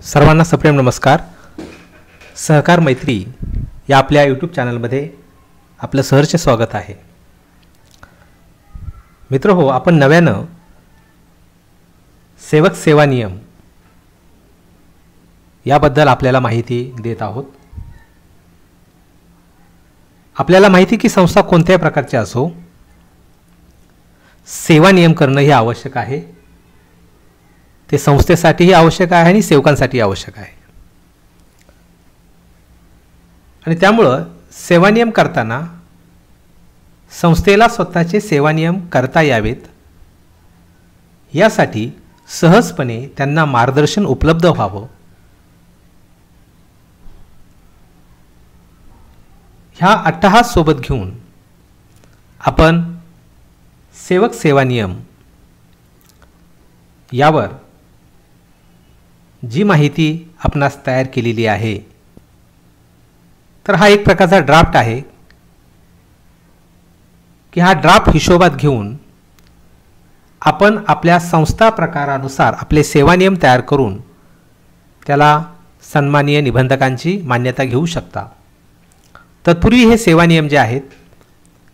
सर्वांना सप्रेम नमस्कार। सहकार मैत्री या आपल्या यूट्यूब चॅनलमध्ये आपलं सहर्ष स्वागत आहे। मित्र हो, आपण नव्यानं सेवक सेवा नियम याबद्दल आपल्याला माहिती देत आहोत। आपल्याला माहिती की संस्था कोणत्याही प्रकारची असो, सेवा नियम करणं हे आवश्यक आहे। ते संस्थेसाठीही आवश्यक आहे आणि सेवकांसाठी आवश्यक आहे। आणि त्यामुळं सेवा नियम करताना संस्थेला स्वतःचे सेवा नियम करता यावेत यासाठी सहजपणे त्यांना मार्गदर्शन उपलब्ध व्हावं, ह्या अट्टहास सोबत घेऊन आपण सेवक सेवा नियम यावर जी माहिती आपणास तयार केलेली आहे, तर हा एक प्रकारचा ड्राफ्ट आहे की हा ड्राफ्ट हिशोबात घेऊन आपण आपल्या संस्था प्रकारानुसार आपले सेवा नियम तयार करून त्याला सन्माननीय निबंधकांची मान्यता घेऊ शकता। तत्पूर्वी हे सेवा नियम जे आहेत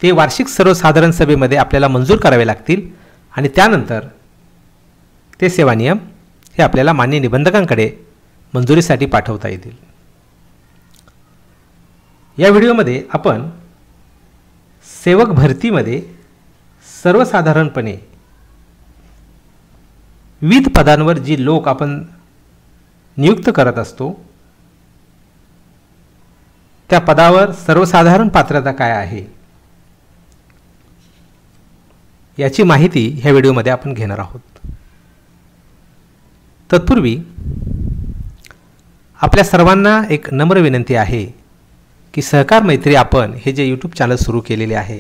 ते वार्षिक सर्वसाधारण सभेमध्ये आपल्याला मंजूर करावे लागतील आणि त्यानंतर ते सेवा नियम हे आपल्याला मान्य निबंधकांकडे मंजुरीसाठी पाठवता येतील। या व्हिडिओमध्ये आपण सेवक भरतीमध्ये सर्वसाधारणपणे विविध पदांवर जी लोक आपण नियुक्त करत असतो त्या पदावर सर्वसाधारण पात्रता काय आहे याची माहिती ह्या व्हिडिओमध्ये आपण घेणार आहोत। तत्पूर्वी आपल्या सर्वांना एक नम्र विनंती आहे की सहकार मैत्री आपण हे जे यूट्यूब चॅनल सुरू केलेले आहे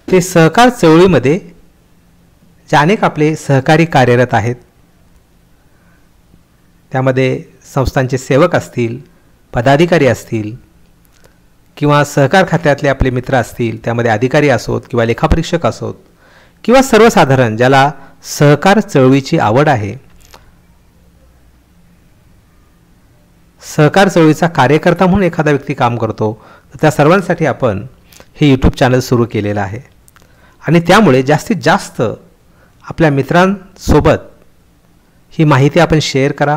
ते सहकार चळवळीमध्ये जे अनेक आपले सहकारी कार्यरत आहेत, त्यामध्ये संस्थांचे सेवक असतील, पदाधिकारी असतील किंवा सहकार खात्यातले आपले मित्र असतील, त्यामध्ये अधिकारी असोत किंवा लेखापरीक्षक असोत किंवा सर्वसाधारण ज्याला सहकार चळवळीची आवड आहे, सहकार चळवळीचा कार्यकर्ता म्हणून एखादा व्यक्ती काम करतो, तर त्या सर्वांसाठी आपण हे यूट्यूब चॅनल सुरू केलेलं आहे। आणि त्यामुळे जास्तीत जास्त आपल्या मित्रांसोबत ही माहिती आपण शेअर करा।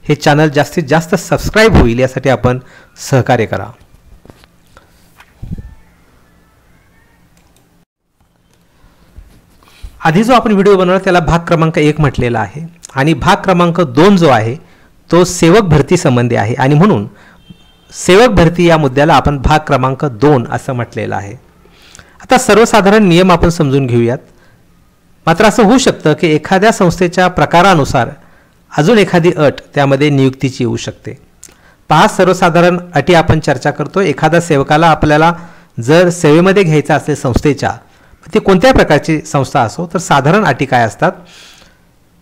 हे चॅनल जास्तीत जास्त सबस्क्राईब होईल यासाठी आपण सहकार्य करा। आधी जो आपण व्हिडिओ बनवला त्याला भाग क्रमांक 1 म्हटलेला आहे आणि भाग क्रमांक 2 जो आहे तो सेवक भरती संबंधी आहे आणि म्हणून सेवक भरती या मुद्द्याला आपण भाग क्रमांक 2 असं म्हटलेलं आहे। आता सर्वसाधारण नियम आपण समजून घेऊयात। मात्र असं होऊ शकतं की एखाद्या संस्थेच्या प्रकारानुसार अजून एखादी अट त्यामध्ये नियुक्तीची येऊ शकते। 5 सर्वसाधारण अटी आपण चर्चा करतो। एखाद्या सेवकाला आपल्याला जर सेवेमध्ये घ्यायचा असेल संस्थेच्या, ती कोणत्या प्रकारची संस्था असो, तर साधारण अटी काय असतात?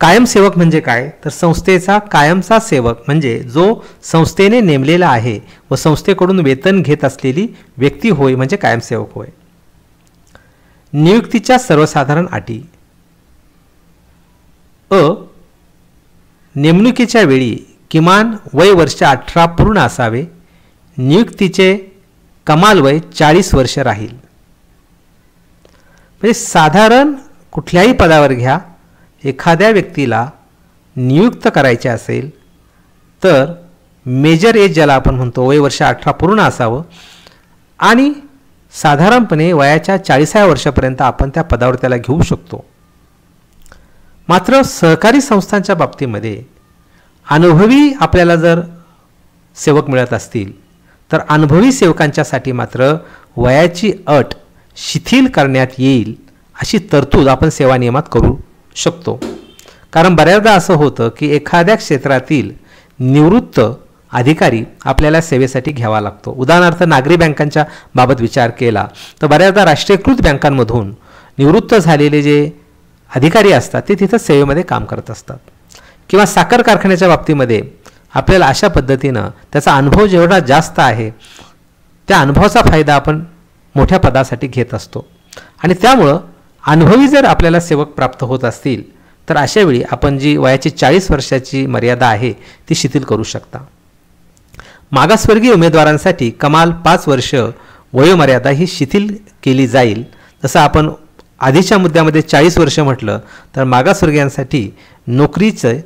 कायम सेवक म्हणजे काय? तर संस्थेचा कायमचा सेवक म्हणजे जो संस्थेने नेमलेला आहे व संस्थेकडून वेतन घेत असलेली व्यक्ती होय, म्हणजे कायम सेवक होय। नियुक्तीच्या सर्वसाधारण अटी: नेमणुकीच्या वेळी किमान वय वर्ष 18 पूर्ण असावे। नियुक्तीचे कमाल वय 40 वर्ष राहील। म्हणजे साधारण कुठल्याही पदावर घ्या, एखाद्या व्यक्तीला नियुक्त करायचे असेल तर मेजर एज ज्याला आपण म्हणतो, वय वर्ष 18 पूर्ण असावं आणि साधारणपणे वयाच्या 40व्या वर्षापर्यंत आपण त्या पदावर त्याला घेऊ शकतो। मात्र सहकारी संस्थांच्या बाबतीमध्ये अनुभवी आपल्याला जर सेवक मिळत असतील तर अनुभवी सेवकांच्यासाठी मात्र वयाची अट शिथिल करण्यात येईल अशी तरतूद आपण सेवा नियमात करू शकतो। कारण बऱ्याचदा असं होतं की एखाद्या क्षेत्रातील निवृत्त अधिकारी आपल्याला सेवेसाठी घ्यावा लागतो। उदाहरणार्थ नागरी बँकांच्या बाबत विचार केला तर बऱ्याचदा राष्ट्रीयकृत बँकांमधून निवृत्त झालेले जे अधिकारी असतात ते तिथं सेवेमध्ये काम करत असतात। किंवा साखर कारखान्याच्या बाबतीमध्ये आपल्याला अशा पद्धतीनं त्याचा अनुभव जेवढा जास्त आहे त्या अनुभवाचा फायदा आपण मोठ्या पदासाठी घेत असतो। आणि त्यामुळं अनुभवी जर आपल्याला सेवक प्राप्त होत असतील तर अशावेळी आपण जी वयाची 40 वर्षाची मर्यादा आहे ती शिथिल करू शकता. मागासवर्गीय उमेदवारांसाठी कमाल 5 वर्ष वयोमर्यादा ही शिथिल केली जाईल. जसं आपण आधीच्या मुद्द्यामध्ये 40 वर्ष म्हटलं, तर मागासवर्गीयांसाठी नोकरीचं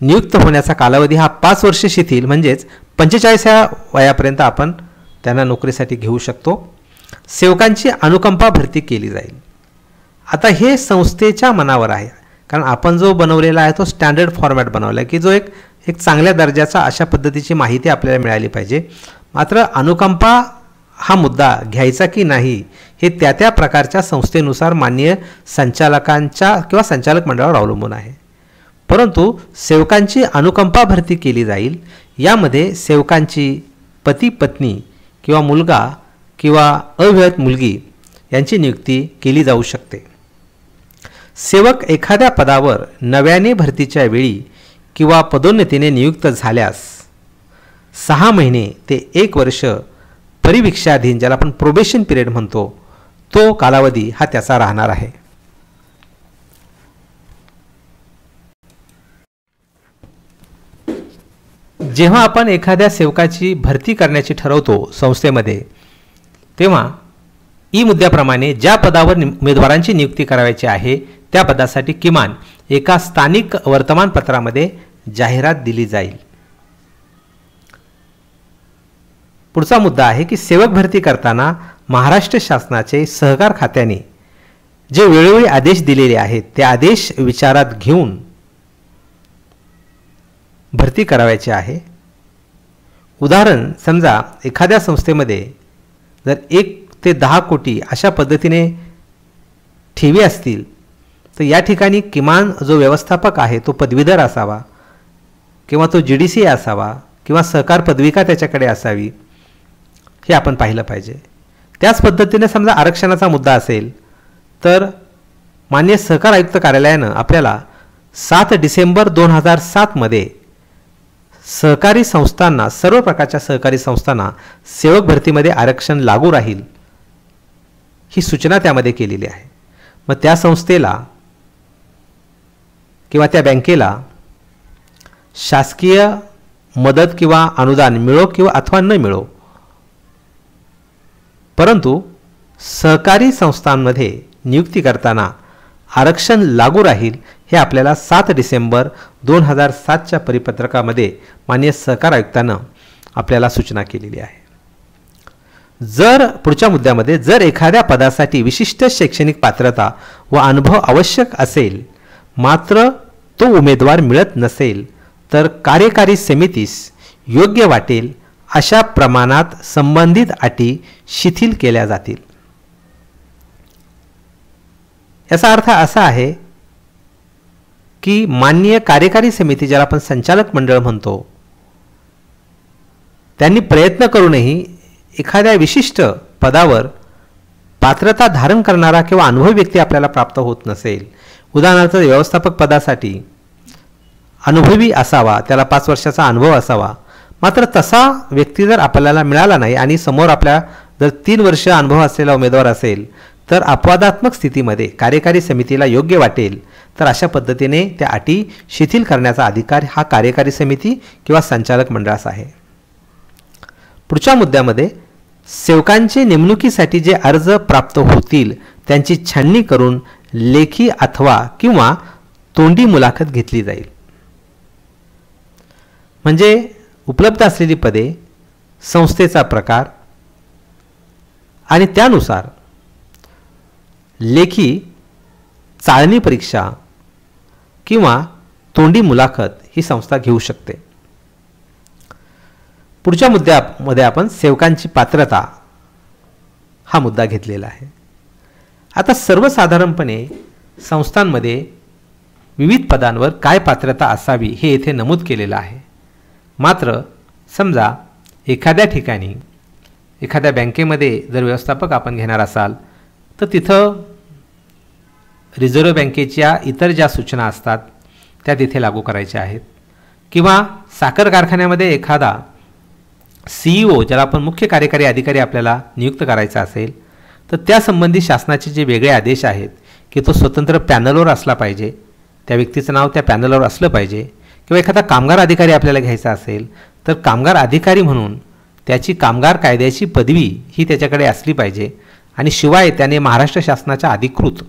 नियुक्त होण्याचा कालावधी हा 5 वर्ष शिथिल, म्हणजेच 45व्या वयापर्यंत आपण त्यांना नोकरीसाठी घेऊ शकतो. सेवकांची अनुकंपा भरती केली जाईल. आता हे संस्थेच्या मनावर आहे, कारण आपण जो बनवलेला आहे तो स्टँडर्ड फॉर्मॅट बनवला आहे की जो एक चांगल्या दर्जाचा अशा पद्धतीची माहिती आपल्याला मिळाली पाहिजे. मात्र अनुकंपा हा मुद्दा घ्यायचा की नाही हे त्या त्या प्रकारच्या संस्थेनुसार माननीय संचालकांच्या किंवा संचालक मंडळावर अवलंबून आहे. परंतु सेवकांची अनुकंपा भरती केली जाईल. यामध्ये सेवकांची पती पत्नी किंवा मुलगा किंवा अविवाहित मुलगी यांची नियुक्ती केली जाऊ शकते. सेवक एखाद्या पदावर नव्याने भरतीच्या वेळी किंवा पदोन्नतीने नियुक्त झाल्यास 6 महिने ते 1 वर्ष परिवीक्षाधीन, ज्याला आपण प्रोबेशन पिरियड म्हणतो, तो कालावधी हा त्याचा राहणार आहे. जेव्हा आपण एखाद्या सेवकाची भरती करण्याची ठरवतो संस्थेमध्ये, तेव्हा ई मुद्द्याप्रमाणे ज्या पदावर उमेदवारांची नियुक्ती करायची आहे त्या पदासाठी किमान एका स्थानिक वर्तमानपत्रामध्ये जाहिरात दिली जाईल. पुढचा मुद्दा आहे की सेवक भरती करताना महाराष्ट्र शासनाचे सहकार खात्याने जे वेळोवेळी आदेश दिलेले आहेत ते आदेश विचारात घेऊन भरती करायची आहे. उदाहरण, समजा एखाद्या संस्थेमध्ये जर 1 ते 10 कोटी अशा पद्धतीने ठेवी असतील, तर या ठिकाणी किमान जो व्यवस्थापक आहे तो पदवीधर असावा किंवा तो GDC असावा किंवा सहकार पदविका त्याच्याकडे असावी, हे आपण पाहिलं पाहिजे. त्याच पद्धतीने समजा आरक्षणाचा मुद्दा असेल तर माननीय सहकार आयुक्त कार्यालयानं आपल्याला 7 डिसेंबर 2007 मध्ये सहकारी संस्थांना, सर्व प्रकारच्या सहकारी संस्थांना सेवक भरतीमध्ये आरक्षण लागू राहील ही सूचना त्यामध्ये केलेली आहे. मग त्या संस्थेला किंवा त्या बँकेला शासकीय मदत किंवा अनुदान मिळो किंवा अथवा न मिळो, परंतु सहकारी संस्थांमध्ये नियुक्ती करताना आरक्षण लागू राहील हे आपल्याला 7 डिसेंबर 2007च्या परिपत्रकामध्ये माननीय सहकार आयुक्तानं आपल्याला सूचना केलेली आहे. जर पुढच्या मुद्द्यामध्ये जर एखाद्या पदासाठी विशिष्ट शैक्षणिक पात्रता व अनुभव आवश्यक असेल मात्र तो उमेदवार मिळत नसेल तर कार्यकारी समितीस योग्य वाटेल अशा प्रमाणात संबंधित अटी शिथिल केल्या जातील. याचा अर्थ असा आहे की माननीय कार्यकारी समिती, ज्याला आपण संचालक मंडळ म्हणतो, त्यांनी प्रयत्न करूनही एखाद्या विशिष्ट पदावर पात्रता धारण करणारा किंवा अनुभवी व्यक्ती आपल्याला प्राप्त होत नसेल, उदाहरणार्थ व्यवस्थापक पदासाठी अनुभवी असावा, त्याला 5 वर्षाचा अनुभव असावा, मात्र तसा व्यक्ती जर आपल्याला मिळाला नाही आणि समोर आपल्या जर 3 वर्ष अनुभव असलेला उमेदवार असेल तर अपवादात्मक स्थितीमध्ये कार्यकारी समितीला योग्य वाटेल तर अशा पद्धतीने त्या अटी शिथिल करण्याचा अधिकार हा कार्यकारी समिती किंवा संचालक मंडळाचा आहे. पुढच्या मुद्द्यामध्ये सेवकांचे नेमणुकीसाठी जे अर्ज प्राप्त होतील त्यांची छाननी करून लेखी अथवा किंवा तोंडी मुलाखत घेतली जाईल. म्हणजे उपलब्ध असलेली पदे, संस्थेचा प्रकार आणि त्यानुसार लेखी चाळणी परीक्षा किंवा तोंडी मुलाखत ही संस्था घेऊ शकते. पुढच्या मुद्द्यामध्ये आपण सेवकांची पात्रता हा मुद्दा घेतलेला आहे. आता सर्वसाधारणपणे संस्थांमध्ये विविध पदांवर काय पात्रता असावी हे येथे नमूद केलेलं आहे. मात्र समजा एखाद्या ठिकाणी एखाद्या बँकेमध्ये जर व्यवस्थापक आपण घेणार असाल तर तिथं रिझर्व्ह बँकेच्या इतर ज्या सूचना असतात त्या तिथे लागू करायच्या आहेत. किंवा साखर कारखान्यामध्ये एखादा CEO, ज्याला आपण मुख्य कार्यकारी अधिकारी आपल्याला नियुक्त करायचा असेल तर त्यासंबंधी शासनाचे जे वेगळे आदेश आहेत की तो स्वतंत्र पॅनलवर असला पाहिजे, त्या व्यक्तीचं नाव त्या पॅनलवर असलं पाहिजे. किंवा एखादा कामगार अधिकारी आपल्याला घ्यायचा असेल तर कामगार अधिकारी म्हणून त्याची कामगार कायद्याची पदवी ही त्याच्याकडे असली पाहिजे. आणि शिवाय त्याने महाराष्ट्र शासनाच्या अधिकृत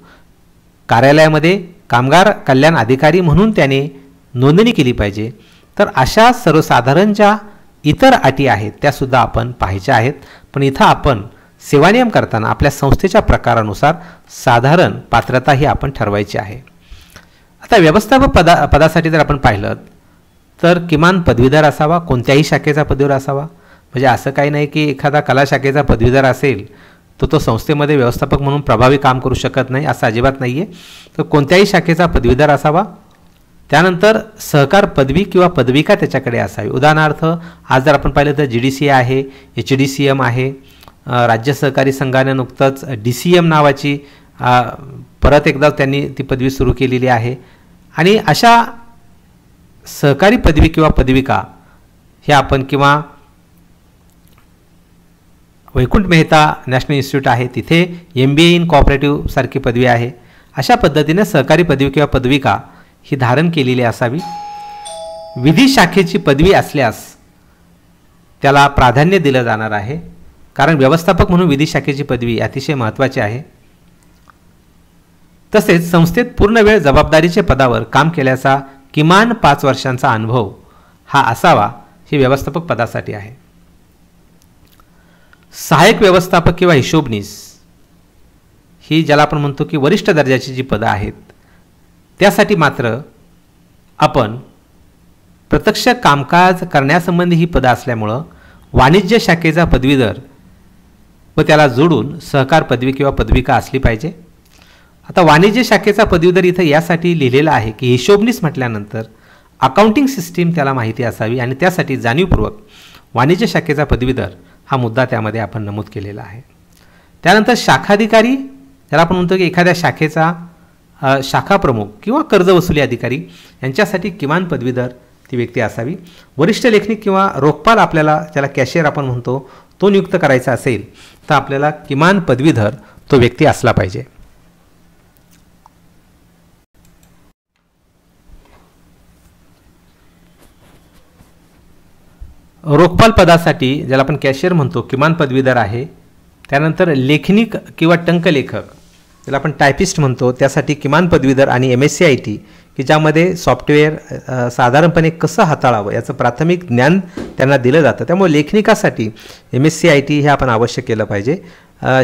कार्यालयामध्ये कामगार कल्याण अधिकारी म्हणून त्याने नोंदणी केली पाहिजे. तर अशा सर्वसाधारण ज्या इतर अटी आहेत त्यासुद्धा आपण पाहायच्या आहेत. पण इथं आपण सेवानियम करताना आपल्या संस्थेच्या प्रकारानुसार साधारण पात्रता ही आपण ठरवायची आहे. आता व्यवस्थापक पदासाठी जर आपण पाहिलं तर किमान पदवीधर असावा, कोणत्याही शाखेचा पदवीधर असावा. म्हणजे असं काही नाही की एखादा कला शाखेचा पदवीधर असेल तो संस्थेमध्ये व्यवस्थापक म्हणून प्रभावी काम करू शकत नाही, असं अजिबात नाही आहे. तर कोणत्याही शाखेचा पदवीधर असावा. त्यानंतर सहकार पदवी किंवा पदविका त्याच्याकडे असावी. उदाहरणार्थ आज जर आपण पाहिलं तर GDCA आहे, HDCM आहे, राज्य सहकारी संघाने नुकतंच DCM नावाची परत एकदा त्यांनी ती पदवी सुरू केलेली आहे. आणि अशा सहकारी पदवी किंवा पदविका हे आपण किंवा वैकुंठ मेहता नॅशनल इन्स्टिट्यूट आहे तिथे MBA इन कोऑपरेटिव्ह सारखी पदवी आहे. अशा पद्धतीने सहकारी पदवी किंवा पदविका ही धारण केलेली असावी. विधी शाखेची पदवी असल्यास त्याला प्राधान्य दिलं जाणार आहे, कारण व्यवस्थापक म्हणून विधी शाखेची पदवी अतिशय महत्त्वाची आहे. तसेच संस्थेत पूर्ण वेळ जबाबदारीच्या पदावर काम केल्याचा किमान 5 वर्षांचा अनुभव हा असावा, ही व्यवस्थापक पदासाठी आहे. सहाय्यक व्यवस्थापक किंवा हिशोबनीस ही ज्याला आपण म्हणतो की वरिष्ठ दर्जाची जी पदं आहेत त्यासाठी मात्र आपण प्रत्यक्ष कामकाज करण्यासंबंधी ही पदं असल्यामुळं वाणिज्य शाखेचा पदवीधर व त्याला जोडून सहकार पदवी किंवा पदविका असली पाहिजे. आता वाणिज्य शाखेचा पदवीधर इथं यासाठी लिहिलेला आहे की हिशोबनीस म्हटल्यानंतर अकाउंटिंग सिस्टीम त्याला माहिती असावी आणि त्यासाठी जाणीवपूर्वक वाणिज्य शाखेचा पदवीधर हा मुद्दा त्यामध्ये आपण नमूद केलेला आहे. त्यानंतर शाखाधिकारी ज्याला आपण म्हणतो की एखाद्या शाखेचा शाखा प्रमुख किंवा कर्ज वसुली अधिकारी यांच्यासाठी किमान पदवीधर ती व्यक्ती असावी. वरिष्ठ लेखनिक किंवा रोखपाल आपल्याला ज्याला कॅशियर आपण म्हणतो तो नियुक्त करायचा असेल तर आपल्याला किमान पदवीधर तो व्यक्ती असला पाहिजे. रोखपाल पदासाठी ज्याला आपण कॅशियर म्हणतो किमान पदवीधर आहे. त्यानंतर लेखनिक किंवा टंकलेखक ज्याला आपण टायपिस्ट म्हणतो त्यासाठी किमान पदवीधर आणि MSc IT की ज्यामध्ये सॉफ्टवेअर साधारणपणे कसं हाताळावं याचं प्राथमिक ज्ञान त्यांना दिलं जातं. त्यामुळे लेखनिकासाठी MSc IT हे आपण अवश्य केलं पाहिजे.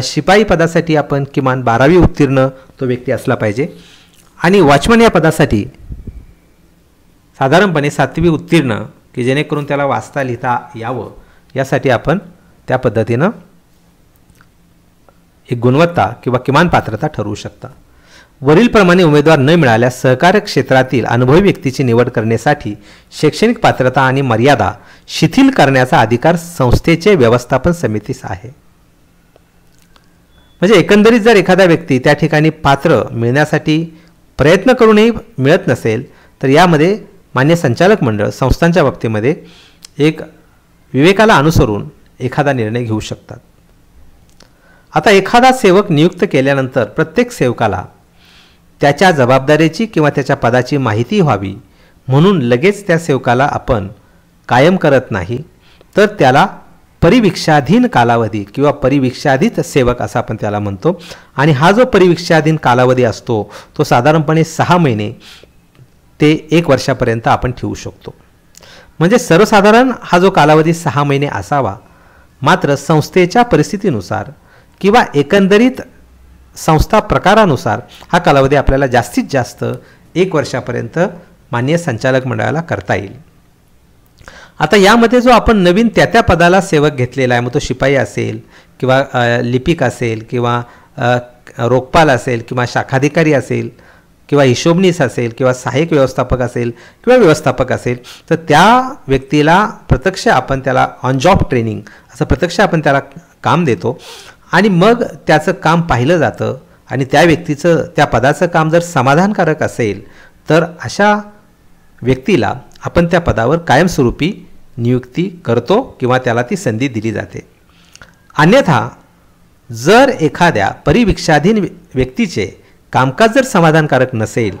शिपाई पदासाठी आपण किमान 12वी उत्तीर्ण तो व्यक्ती असला पाहिजे. आणि वॉचमन या पदासाठी साधारणपणे 7वी उत्तीर्ण की जेणेकरून त्याला वाचता लिहिता यावं यासाठी आपण त्या पद्धतीनं एक गुणवत्ता किंवा किमान पात्रता ठरवू शकता. वरीलप्रमाणे उमेदवार न मिळाल्यास सहकार क्षेत्रातील अनुभवी व्यक्तीची निवड करण्यासाठी शैक्षणिक पात्रता आणि मर्यादा शिथिल करण्याचा अधिकार संस्थेचे व्यवस्थापन समितीस आहे. म्हणजे एकंदरीत जर एखादा व्यक्ती त्या ठिकाणी पात्र मिळण्यासाठी प्रयत्न करूनही मिळत नसेल तर यामध्ये मान्य संचालक मंडळ संस्थांच्या बाबतीमध्ये एक विवेकाला अनुसरून एखादा निर्णय घेऊ शकतात. आता एखादा सेवक नियुक्त केल्यानंतर प्रत्येक सेवकाला त्याच्या जबाबदारीची किंवा त्याच्या पदाची माहिती व्हावी म्हणून लगेच त्या सेवकाला आपण कायम करत नाही, तर त्याला परिवीक्षाधीन कालावधी किंवा परिवीक्षाधीत सेवक असं आपण त्याला म्हणतो. आणि हा जो परिवीक्षाधीन कालावधी असतो तो साधारणपणे 6 महिने ते 1 वर्षापर्यंत आपण ठेवू शकतो. म्हणजे सर्वसाधारण हा जो कालावधी 6 महिने असावा. मात्र संस्थेच्या परिस्थितीनुसार किंवा एकंदरीत संस्था प्रकारानुसार हा कालावधी आपल्याला जास्तीत जास्त 1 वर्षापर्यंत मान्य संचालक मंडळाला करता येईल. आता यामध्ये जो आपण नवीन त्या पदाला सेवक घेतलेला आहे, मग तो शिपाई असेल किंवा लिपिक असेल किंवा रोखपाल असेल किंवा शाखाधिकारी असेल किंवा हिशोबनीस असेल किंवा सहाय्यक व्यवस्थापक असेल किंवा व्यवस्थापक असेल, तर त्या व्यक्तीला प्रत्यक्ष आपण त्याला ऑन जॉब ट्रेनिंग असं प्रत्यक्ष आपण त्याला काम देतो आणि मग त्याचं काम पाहिलं जातं आणि त्या व्यक्तीचं त्या पदाचं काम जर समाधानकारक असेल तर अशा व्यक्तीला आपण त्या पदावर कायमस्वरूपी नियुक्ती करतो किंवा त्याला ती संधी दिली जाते. अन्यथा जर एखाद्या परिवीक्षाधीन व्यक्तीचे कामकाज जर समाधानकारक नसेल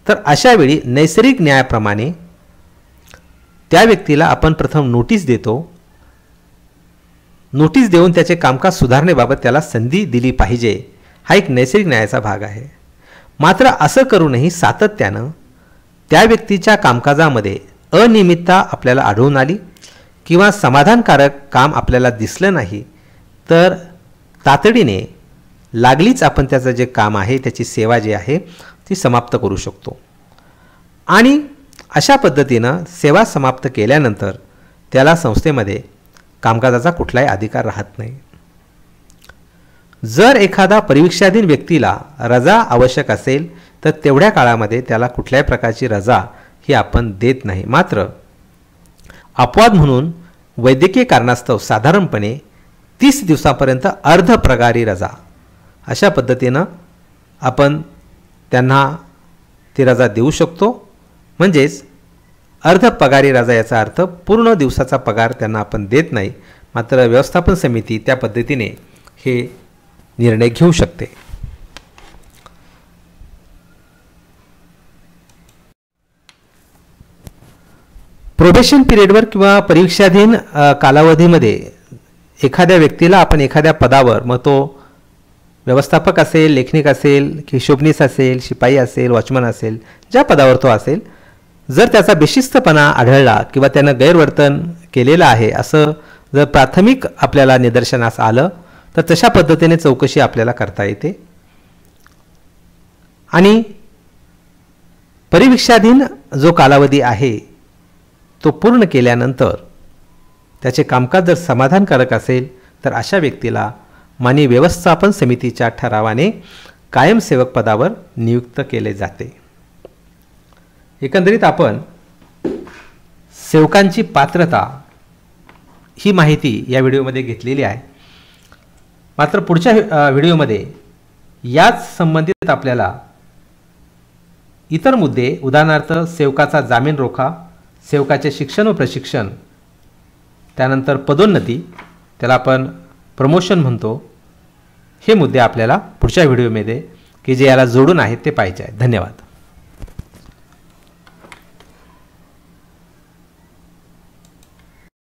तर अशा वेळी नैसर्गिक न्यायाप्रमाणे त्या व्यक्तीला आपण प्रथम नोटीस देतो. नोटीस देऊन त्याचे कामकाज सुधारण्याबाबत त्याला संधी दिली पाहिजे. हा एक नैसर्गिक न्यायाचा भाग आहे. मात्र असं करूनही सातत्यानं त्या व्यक्तीच्या कामकाजामध्ये अनियमितता आपल्याला आढळून आली किंवा समाधानकारक काम आपल्याला दिसलं नाही तर तातडीने लागलीच आपण त्याचं जे काम आहे, त्याची सेवा जी आहे ती समाप्त करू शकतो. आणि अशा पद्धतीनं सेवा समाप्त केल्यानंतर त्याला संस्थेमध्ये कामकाजाचा कुठलाही अधिकार राहत नाही. जर एखादा परिवीक्षाधीन व्यक्तीला रजा आवश्यक असेल तर तेवढ्या काळामध्ये त्याला कुठल्याही प्रकारची रजा ही आपण देत नाही. मात्र अपवाद म्हणून वैद्यकीय कारणास्तव साधारणपणे 30 दिवसापर्यंत अर्धपगारी रजा अशा पद्धतीनं आपण त्यांना ती रजा देऊ शकतो. म्हणजेच अर्धपगारी रजा याचा अर्थ पूर्ण दिवसाचा पगार त्यांना आपण देत नाही. मात्र व्यवस्थापन समिती त्या पद्धतीने हे निर्णय घेऊ शकते. प्रोबेशन पिरियडवर किंवा परीक्षाधीन कालावधीमध्ये एखाद्या व्यक्तीला आपण एखाद्या पदावर, मग तो व्यवस्थापक असेल, लेखनिक असेल, हिशोबनीस असेल, शिपाई असेल, वॉचमन असेल, ज्या पदावर तो असेल, जर त्याचा बेशिस्तपणा आढळला किंवा त्यानं गैरवर्तन केलेलं आहे असं जर प्राथमिक आपल्याला निदर्शनास आलं तर तशा पद्धतीने चौकशी आपल्याला करता येते. आणि परिवीक्षाधीन जो कालावधी आहे तो पूर्ण केल्यानंतर त्याचे कामकाज जर समाधानकारक असेल तर अशा व्यक्तीला माननीय व्यवस्थापन समितीच्या ठरावाने कायमसेवक पदावर नियुक्त केले जाते. एकंदरीत आपण सेवकांची पात्रता ही माहिती या व्हिडिओमध्ये घेतलेली आहे. मात्र पुढच्या व्हिडिओमध्ये याच संबंधित आपल्याला इतर मुद्दे, उदाहरणार्थ सेवकाचा जामीन रोखा, सेवकाचे शिक्षण व प्रशिक्षण, त्यानंतर पदोन्नती, त्याला आपण प्रमोशन म्हणतो, हे मुद्दे आपल्याला पुढच्या व्हिडिओमध्ये की जे याला जोडून आहेत ते पाहिजे आहेत. धन्यवाद.